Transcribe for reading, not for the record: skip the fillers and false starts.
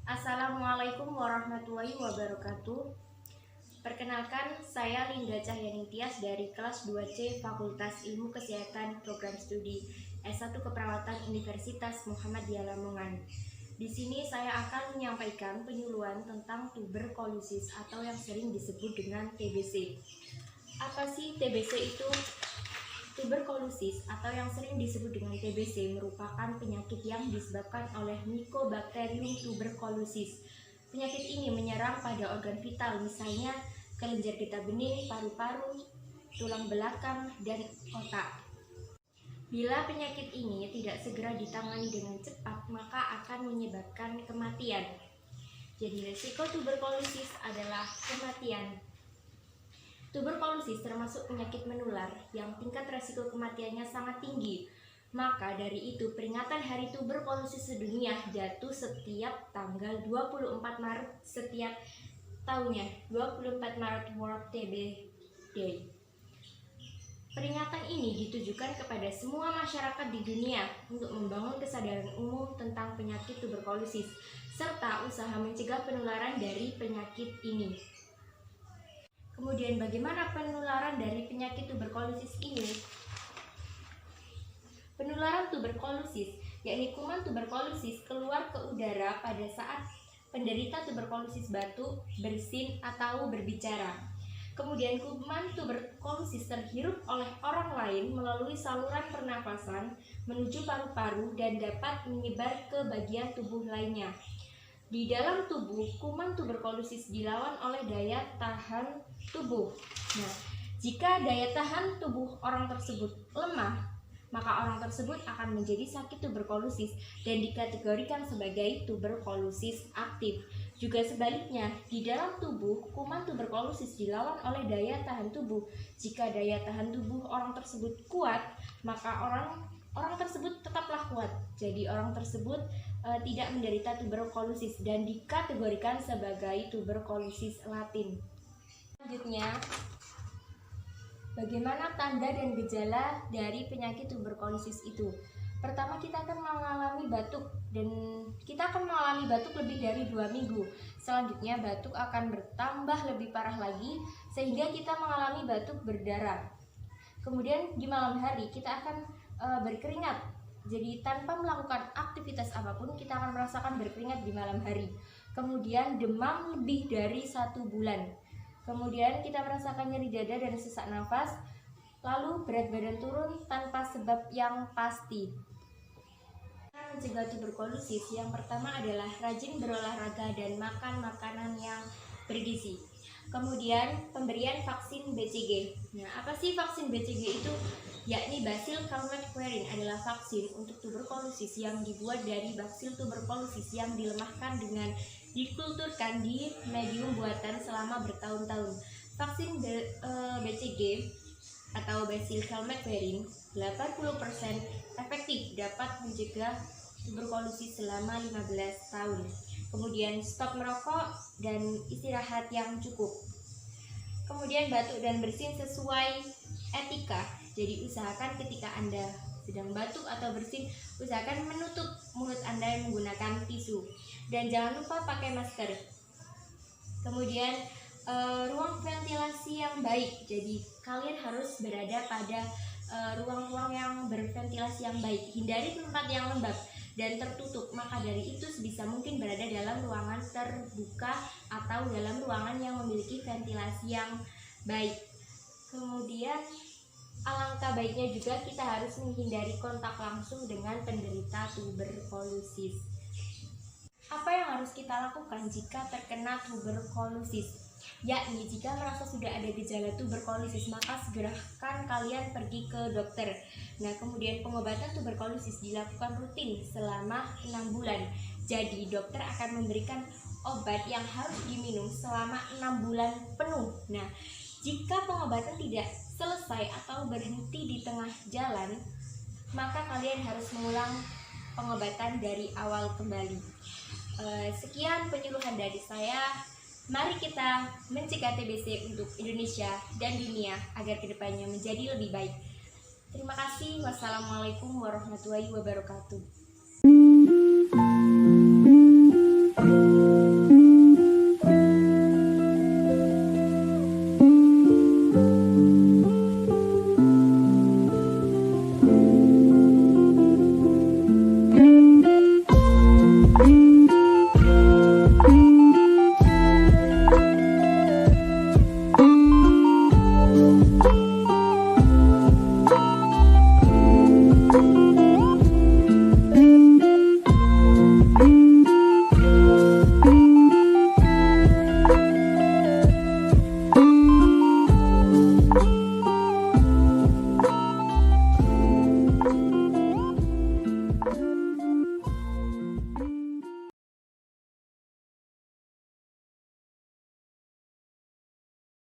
Assalamualaikum warahmatullahi wabarakatuh. Perkenalkan, saya Linda Cahyani Tias dari kelas 2C Fakultas Ilmu Kesehatan Program Studi S1 Keperawatan Universitas Muhammadiyah Lamongan. Di sini saya akan menyampaikan penyuluhan tentang tuberkulosis atau yang sering disebut dengan TBC. Apa sih TBC itu? Tuberkulosis atau yang sering disebut dengan TBC merupakan penyakit yang disebabkan oleh Mycobacterium tuberculosis. Penyakit ini menyerang pada organ vital, misalnya kelenjar getah bening, paru-paru, tulang belakang, dan otak. Bila penyakit ini tidak segera ditangani dengan cepat, maka akan menyebabkan kematian. Jadi resiko tuberkulosis adalah kematian. Tuberkulosis termasuk penyakit menular yang tingkat resiko kematiannya sangat tinggi. Maka dari itu peringatan Hari Tuberkulosis Sedunia jatuh setiap tanggal 24 Maret setiap tahunnya, 24 Maret World TB Day. Peringatan ini ditujukan kepada semua masyarakat di dunia untuk membangun kesadaran umum tentang penyakit tuberkulosis serta usaha mencegah penularan dari penyakit ini. Kemudian bagaimana penularan dari penyakit tuberkulosis ini? Penularan tuberkulosis, yakni kuman tuberkulosis keluar ke udara pada saat penderita tuberkulosis batuk, bersin, atau berbicara. Kemudian kuman tuberkulosis terhirup oleh orang lain melalui saluran pernapasan menuju paru-paru dan dapat menyebar ke bagian tubuh lainnya. Di dalam tubuh, kuman tuberkulosis dilawan oleh daya tahan tubuh. Nah, jika daya tahan tubuh orang tersebut lemah, maka orang tersebut akan menjadi sakit tuberkulosis dan dikategorikan sebagai tuberkulosis aktif. Juga sebaliknya, di dalam tubuh, kuman tuberkulosis dilawan oleh daya tahan tubuh. Jika daya tahan tubuh orang tersebut kuat, maka orang tersebut tetaplah kuat. Jadi orang tersebut tidak menderita tuberkulosis dan dikategorikan sebagai tuberkulosis latin. Selanjutnya, bagaimana tanda dan gejala dari penyakit tuberkulosis itu? Pertama, kita akan mengalami batuk dan kita akan mengalami batuk lebih dari 2 minggu. Selanjutnya, batuk akan bertambah lebih parah lagi sehingga kita mengalami batuk berdarah. Kemudian di malam hari kita akan berkeringat. Jadi tanpa melakukan aktivitas apapun kita akan merasakan berkeringat di malam hari. Kemudian demam lebih dari 1 bulan. Kemudian kita merasakan nyeri dada dan sesak nafas. Lalu berat badan turun tanpa sebab yang pasti. Mencegah tuberkulosis, yang pertama adalah rajin berolahraga dan makan makanan yang bergizi. Kemudian pemberian vaksin BCG. Nah, apa sih vaksin BCG itu? Yakni Bacillus Calmette-Guerin adalah vaksin untuk tuberkulosis yang dibuat dari baksil tuberkulosis yang dilemahkan dengan dikulturkan di medium buatan selama bertahun-tahun. Vaksin BCG atau Bacillus Calmette-Guerin 80% efektif dapat mencegah tuberkulosis selama 15 tahun. Kemudian stop merokok dan istirahat yang cukup. Kemudian batuk dan bersin sesuai etika. Jadi usahakan ketika Anda sedang batuk atau bersin, usahakan menutup mulut Anda menggunakan tisu. Dan jangan lupa pakai masker. Kemudian ruang ventilasi yang baik. Jadi kalian harus berada pada ruang-ruang yang berventilasi yang baik. Hindari tempat yang lembab dan tertutup. Maka dari itu sebisa mungkin berada dalam ruangan terbuka atau dalam ruangan yang memiliki ventilasi yang baik. Kemudian alangkah baiknya juga kita harus menghindari kontak langsung dengan penderita tuberkulosis. Apa yang harus kita lakukan jika terkena tuberkulosis? Yakni jika merasa sudah ada gejala tuberkulosis, maka segerakan kalian pergi ke dokter. Nah, kemudian pengobatan tuberkulosis dilakukan rutin selama 6 bulan. Jadi dokter akan memberikan obat yang harus diminum selama 6 bulan penuh. Nah, jika pengobatan tidak selesai atau berhenti di tengah jalan, maka kalian harus mengulang pengobatan dari awal kembali. Sekian penyuluhan dari saya. Mari kita mencegah TBC untuk Indonesia dan dunia agar kedepannya menjadi lebih baik. Terima kasih. Wassalamualaikum warahmatullahi wabarakatuh.